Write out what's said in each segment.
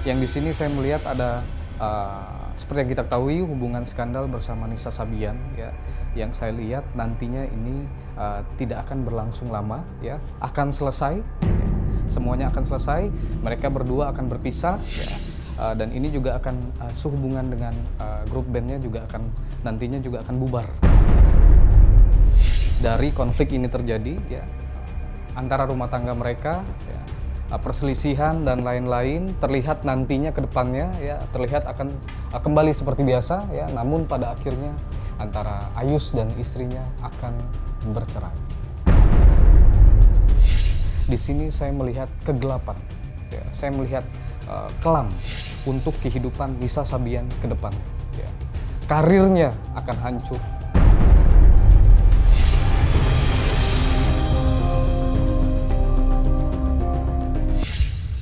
Yang di sini saya melihat ada seperti yang kita ketahui hubungan skandal bersama Nisa Sabian ya. Yang saya lihat nantinya ini tidak akan berlangsung lama ya, akan selesai ya. Semuanya akan selesai, mereka berdua akan berpisah ya. Dan ini juga akan sehubungan dengan grup bandnya juga akan nantinya juga akan bubar. Dari konflik ini terjadi ya antara rumah tangga mereka ya, perselisihan dan lain-lain terlihat nantinya ke depannya ya terlihat akan kembali seperti biasa ya, namun pada akhirnya antara Ayus dan istrinya akan bercerai. Di sini saya melihat kegelapan ya, saya melihat kelam untuk kehidupan Nisa Sabian ke depan ya. Karirnya akan hancur.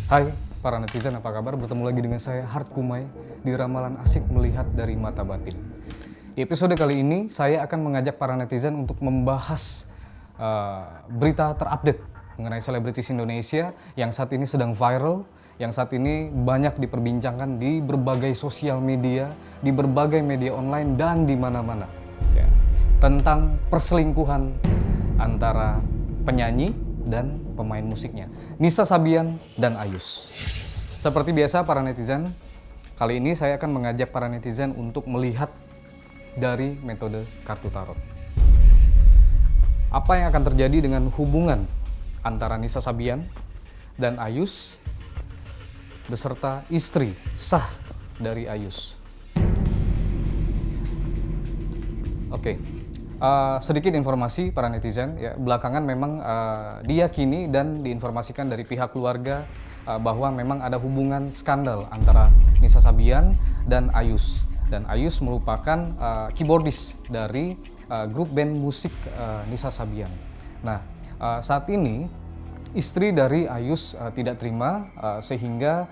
Hai para netizen, apa kabar? Bertemu lagi dengan saya Hart Kumai di Ramalan Asik Melihat dari Mata Batin. Di episode kali ini saya akan mengajak para netizen untuk membahas berita terupdate mengenai selebritis Indonesia yang saat ini sedang viral, yang saat ini banyak diperbincangkan di berbagai sosial media, di berbagai media online dan di mana-mana ya, tentang perselingkuhan antara penyanyi dan pemain musiknya, Nisa Sabian dan Ayus. Seperti biasa para netizen, kali ini saya akan mengajak para netizen untuk melihat dari metode kartu tarot. Apa yang akan terjadi dengan hubungan antara Nisa Sabian dan Ayus beserta istri sah dari Ayus. Oke. Sedikit informasi para netizen ya, belakangan memang diyakini dan diinformasikan dari pihak keluarga bahwa memang ada hubungan skandal antara Nisa Sabian dan Ayus. Dan Ayus merupakan keyboardis dari grup band musik Nisa Sabian. Nah, saat ini istri dari Ayus tidak terima sehingga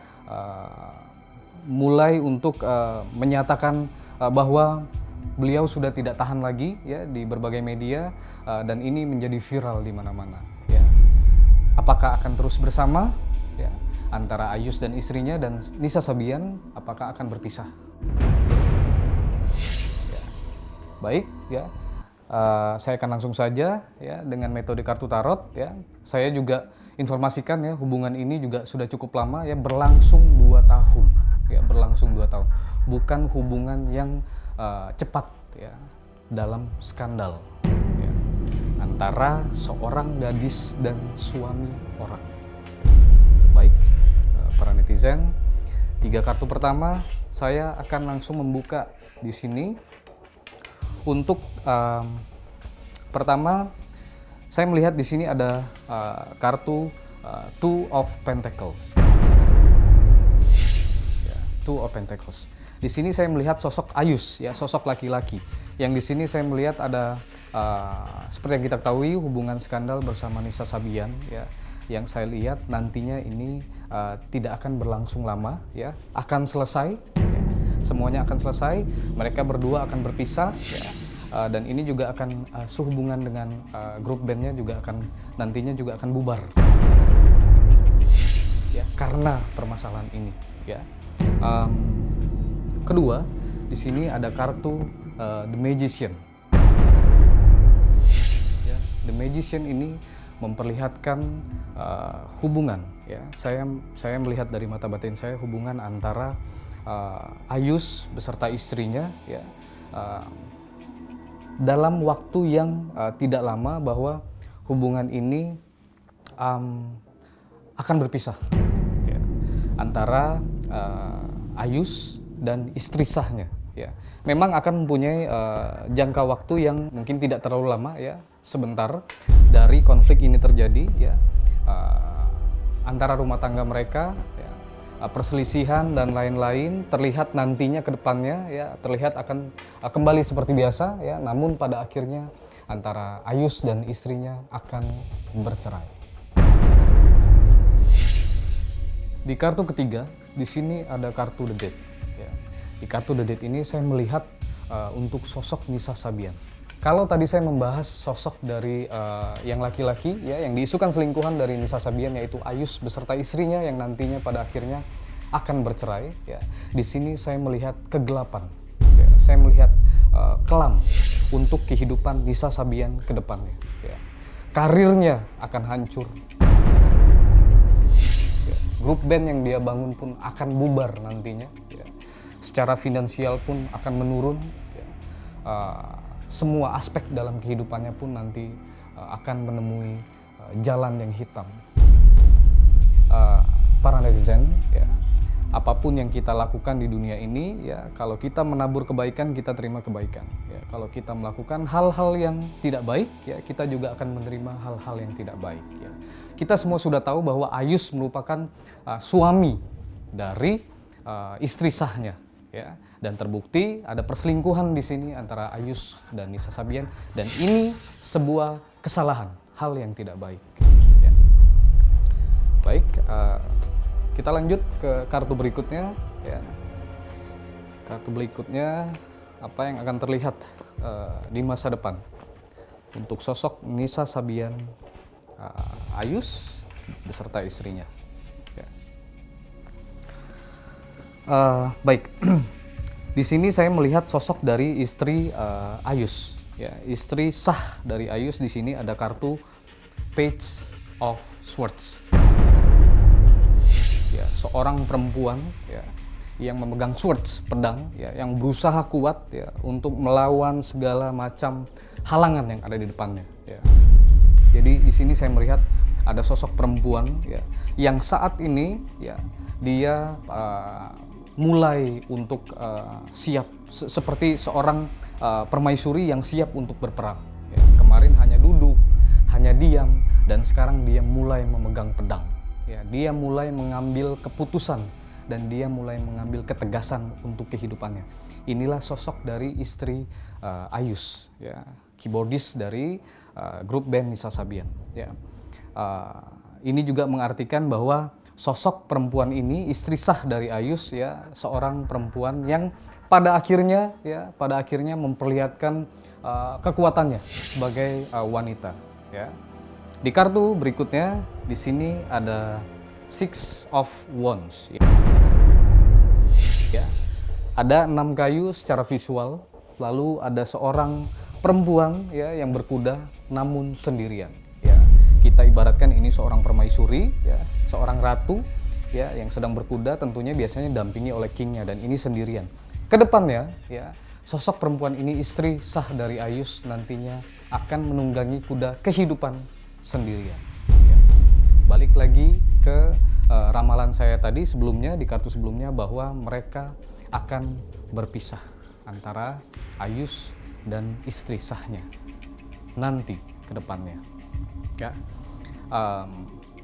mulai untuk menyatakan bahwa beliau sudah tidak tahan lagi ya di berbagai media dan ini menjadi viral di mana-mana ya. Apakah akan terus bersama ya antara Ayus dan istrinya, dan Nisa Sabian apakah akan berpisah? Ya. Baik ya. Saya akan langsung saja ya dengan metode kartu tarot ya. Saya juga informasikan ya, hubungan ini juga sudah cukup lama ya, berlangsung 2 tahun ya, berlangsung 2 tahun. Bukan hubungan yang cepat ya dalam skandal ya, antara seorang gadis dan suami orang. Baik para netizen, 3 kartu pertama saya akan langsung membuka di sini. Untuk pertama saya melihat di sini ada kartu Two of Pentacles. Ya, Two of Pentacles. Di sini saya melihat sosok Ayus ya, sosok laki-laki. Yang di sini saya melihat ada seperti yang kita ketahui hubungan skandal bersama Nisa Sabian ya. Yang saya lihat nantinya ini tidak akan berlangsung lama ya, akan selesai ya. Semuanya akan selesai, mereka berdua akan berpisah ya. Dan ini juga akan sehubungan dengan grup bandnya juga akan nantinya juga akan bubar ya, karena permasalahan ini ya. Kedua, di sini ada kartu The Magician. Ya, The Magician ini memperlihatkan hubungan. Ya, saya melihat dari mata batin saya hubungan antara Ayus beserta istrinya. Ya, dalam waktu yang tidak lama bahwa hubungan ini akan berpisah. Ya, antara Ayus dan istri sahnya ya. Memang akan mempunyai jangka waktu yang mungkin tidak terlalu lama ya, sebentar dari konflik ini terjadi ya, antara rumah tangga mereka ya, perselisihan dan lain-lain terlihat nantinya ke depannya ya terlihat akan kembali seperti biasa ya, namun pada akhirnya antara Ayus dan istrinya akan bercerai. Di kartu ketiga di sini ada kartu The Dead. Di kartu The Dead ini saya melihat untuk sosok Nisa Sabian. Kalau tadi saya membahas sosok dari yang laki-laki ya, yang diisukan selingkuhan dari Nisa Sabian, yaitu Ayus beserta istrinya yang nantinya pada akhirnya akan bercerai, ya. Di sini saya melihat kegelapan, ya. Saya melihat kelam untuk kehidupan Nisa Sabian ke depannya, ya. Karirnya akan hancur, ya. Grup band yang dia bangun pun akan bubar nantinya, ya. Secara finansial pun akan menurun, ya. Semua aspek dalam kehidupannya pun nanti akan menemui jalan yang hitam. Para netizen, ya, apapun yang kita lakukan di dunia ini, ya, kalau kita menabur kebaikan, kita terima kebaikan, ya. Kalau kita melakukan hal-hal yang tidak baik, ya, kita juga akan menerima hal-hal yang tidak baik, ya. Kita semua sudah tahu bahwa Ayus merupakan suami dari istri sahnya, ya, dan terbukti ada perselingkuhan di sini antara Ayus dan Nisa Sabian, dan ini sebuah kesalahan, hal yang tidak baik, ya. Baik, kita lanjut ke kartu berikutnya, ya. Kartu berikutnya, apa yang akan terlihat di masa depan untuk sosok Nisa Sabian, Ayus beserta istrinya, ya. Baik, di sini saya melihat sosok dari istri Ayus, ya. Istri sah dari Ayus di sini ada kartu Page of Swords. Ya, seorang perempuan, ya, yang memegang swords, pedang, ya, yang berusaha kuat, ya, untuk melawan segala macam halangan yang ada di depannya, ya. Jadi di sini saya melihat ada sosok perempuan, ya, yang saat ini, ya, dia mulai untuk siap seperti seorang permaisuri yang siap untuk berperang, ya. Kemarin hanya duduk, hanya diam, dan sekarang dia mulai memegang pedang. Ya, dia mulai mengambil keputusan dan dia mulai mengambil ketegasan untuk kehidupannya. Inilah sosok dari istri Ayus, ya, keyboardis dari grup band Nisa Sabian, ya. Ini juga mengartikan bahwa sosok perempuan ini, istri sah dari Ayus, ya, seorang perempuan yang pada akhirnya, ya, memperlihatkan kekuatannya sebagai wanita, ya. Di kartu berikutnya, di sini ada Six of Wands. Ya. Ada 6 kayu secara visual, lalu ada seorang perempuan, ya, yang berkuda namun sendirian. Ya. Kita ibaratkan ini seorang permaisuri, ya, seorang ratu, ya, yang sedang berkuda, tentunya biasanya dampingi oleh kingnya, dan ini sendirian. Kedepannya, ya, sosok perempuan ini istri sah dari Ayus nantinya akan menunggangi kuda kehidupan sendirian, ya. Balik lagi ke ramalan saya tadi sebelumnya, di kartu sebelumnya, bahwa mereka akan berpisah antara Ayus dan istri sahnya nanti ke depannya, ya.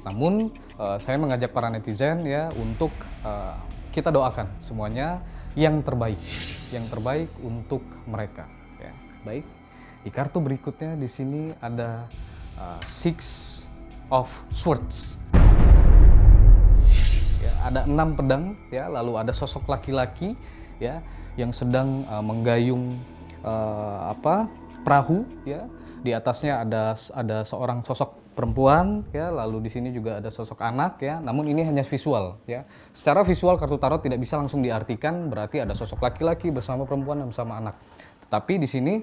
Namun saya mengajak para netizen, ya, untuk kita doakan semuanya yang terbaik untuk mereka, ya. Baik, di kartu berikutnya di sini ada Six of Swords. Ya, ada 6 pedang, ya, lalu ada sosok laki-laki, ya, yang sedang menggayung perahu, ya. Di atasnya ada seorang sosok perempuan, ya, lalu di sini juga ada sosok anak, ya. Namun ini hanya visual, ya. Secara visual kartu tarot tidak bisa langsung diartikan berarti ada sosok laki-laki bersama perempuan dan bersama anak. Tetapi di sini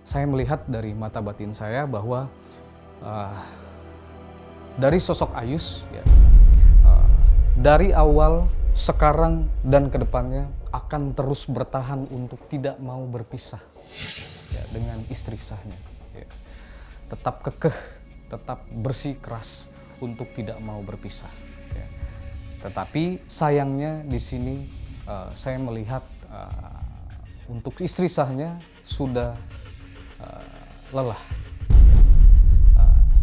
saya melihat dari mata batin saya bahwa dari sosok Ayus, ya, dari awal, sekarang, dan kedepannya akan terus bertahan untuk tidak mau berpisah, ya, dengan istri sahnya, ya. Tetap kekeh, tetap bersih keras untuk tidak mau berpisah, ya. Tetapi sayangnya di sini saya melihat untuk istri sahnya sudah lelah,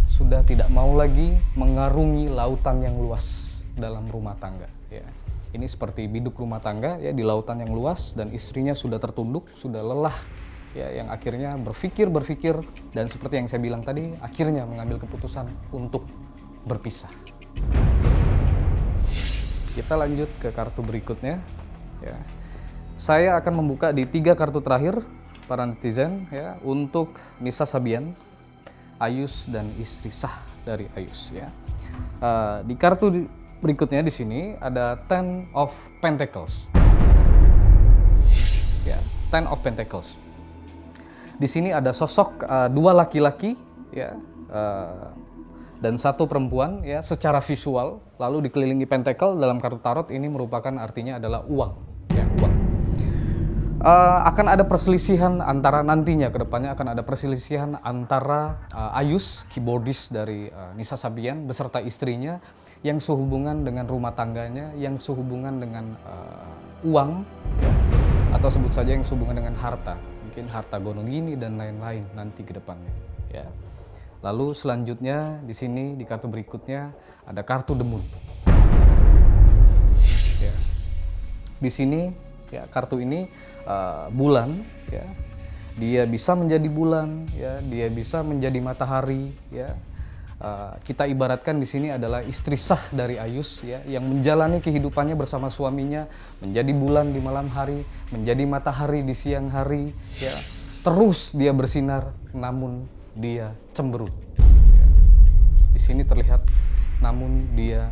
sudah tidak mau lagi mengarungi lautan yang luas dalam rumah tangga, ya. Ini seperti biduk rumah tangga, ya, di lautan yang luas, dan istrinya sudah tertunduk, sudah lelah, ya, yang akhirnya berpikir dan seperti yang saya bilang tadi, akhirnya mengambil keputusan untuk berpisah. Kita lanjut ke kartu berikutnya, ya. Saya akan membuka di 3 kartu terakhir para netizen, ya, untuk Nisa Sabian, Ayus, dan istri sah dari Ayus, ya. Di kartu Berikutnya di sini ada Ten of Pentacles. Ya, Ten of Pentacles. Di sini ada sosok dua laki-laki, ya, dan satu perempuan, ya, secara visual, lalu dikelilingi pentacle. Dalam kartu tarot ini merupakan artinya adalah uang, ya, uang. Akan ada perselisihan antara nantinya ke depannya akan ada perselisihan antara Ayus, keyboardis dari Nisa Sabian beserta istrinya yang sehubungan dengan rumah tangganya, yang sehubungan dengan uang, ya, atau sebut saja yang sehubungan dengan harta, mungkin harta gonogini dan lain-lain nanti ke depannya, ya. Lalu selanjutnya di sini di kartu berikutnya ada kartu The Moon. Ya. Di sini, ya, kartu ini bulan, ya. Dia bisa menjadi bulan, ya, dia bisa menjadi matahari, ya. Kita ibaratkan di sini adalah istri sah dari Ayus, ya, yang menjalani kehidupannya bersama suaminya, menjadi bulan di malam hari, menjadi matahari di siang hari, ya. Terus dia bersinar, namun dia cemberut. Ya. Di sini terlihat, namun dia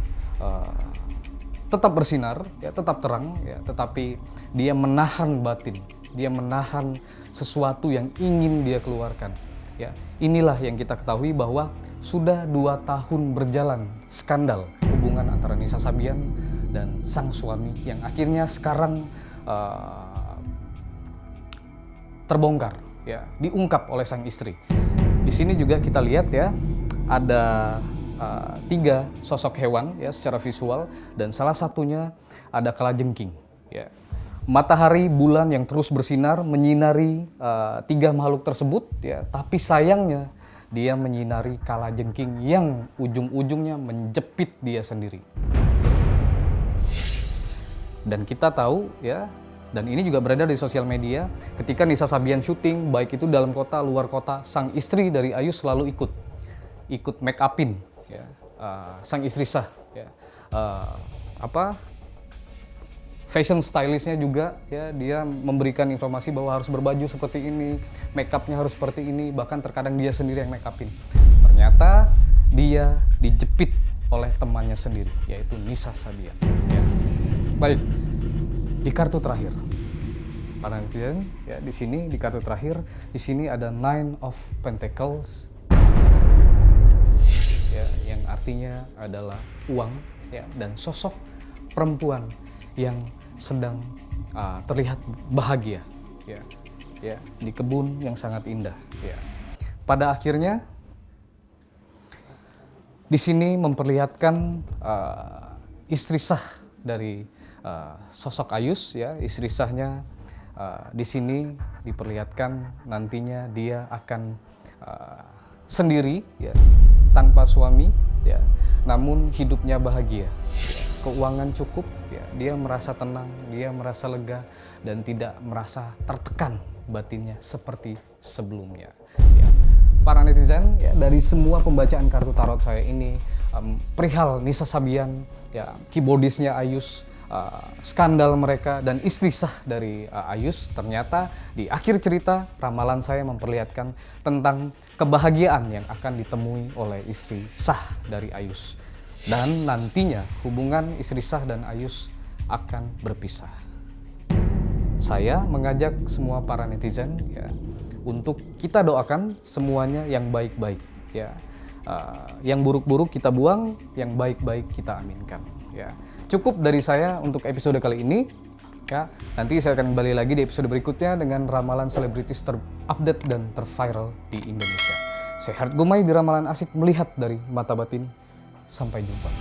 tetap bersinar, ya, tetap terang, ya, tetapi dia menahan batin, dia menahan sesuatu yang ingin dia keluarkan. Ya, inilah yang kita ketahui bahwa sudah 2 tahun berjalan skandal hubungan antara Nisa Sabian dan sang suami yang akhirnya sekarang terbongkar, ya, diungkap oleh sang istri. Di sini juga kita lihat, ya, ada 3 sosok hewan, ya, secara visual, dan salah satunya ada kalajengking, ya. Matahari, bulan yang terus bersinar menyinari 3 makhluk tersebut, ya, tapi sayangnya dia menyinari kalajengking yang ujung-ujungnya menjepit dia sendiri. Dan kita tahu, ya, dan ini juga beredar di sosial media, ketika Nisa Sabian syuting, baik itu dalam kota, luar kota, sang istri dari Ayus selalu ikut make upin, ya, sang istri sah, ya, fashion stylistnya juga, ya, dia memberikan informasi bahwa harus berbaju seperti ini, make upnya harus seperti ini, bahkan terkadang dia sendiri yang make upin. Ternyata dia dijepit oleh temannya sendiri, yaitu Nisa Sabian. Ya. Baik, di kartu terakhir, para netizen, ya, di sini di kartu terakhir, di sini ada Nine of Pentacles, ya, yang artinya adalah uang, ya, dan sosok perempuan yang sedang terlihat bahagia, ya, ya, di kebun yang sangat indah, ya. Pada akhirnya di sini memperlihatkan istri sah dari sosok Ayus, ya, istri sahnya di sini diperlihatkan nantinya dia akan sendiri, ya, tanpa suami, ya, namun hidupnya bahagia, ya. Keuangan cukup, ya, dia merasa tenang, dia merasa lega, dan tidak merasa tertekan batinnya seperti sebelumnya, ya. Para netizen, ya, dari semua pembacaan kartu tarot saya ini, perihal Nisa Sabian, ya, keyboardisnya Ayus, skandal mereka, dan istri sah dari Ayus, ternyata di akhir cerita ramalan saya memperlihatkan tentang kebahagiaan yang akan ditemui oleh istri sah dari Ayus. Dan nantinya hubungan istri sah dan Ayus akan berpisah. Saya mengajak semua para netizen, ya, untuk kita doakan semuanya yang baik-baik, ya. Yang buruk-buruk kita buang, yang baik-baik kita aminkan, ya. Cukup dari saya untuk episode kali ini, ya. Nanti saya akan kembali lagi di episode berikutnya dengan ramalan selebritis terupdate dan terviral di Indonesia. Saya Hart Gumai di Ramalan Asik melihat dari mata batin. Sampai jumpa.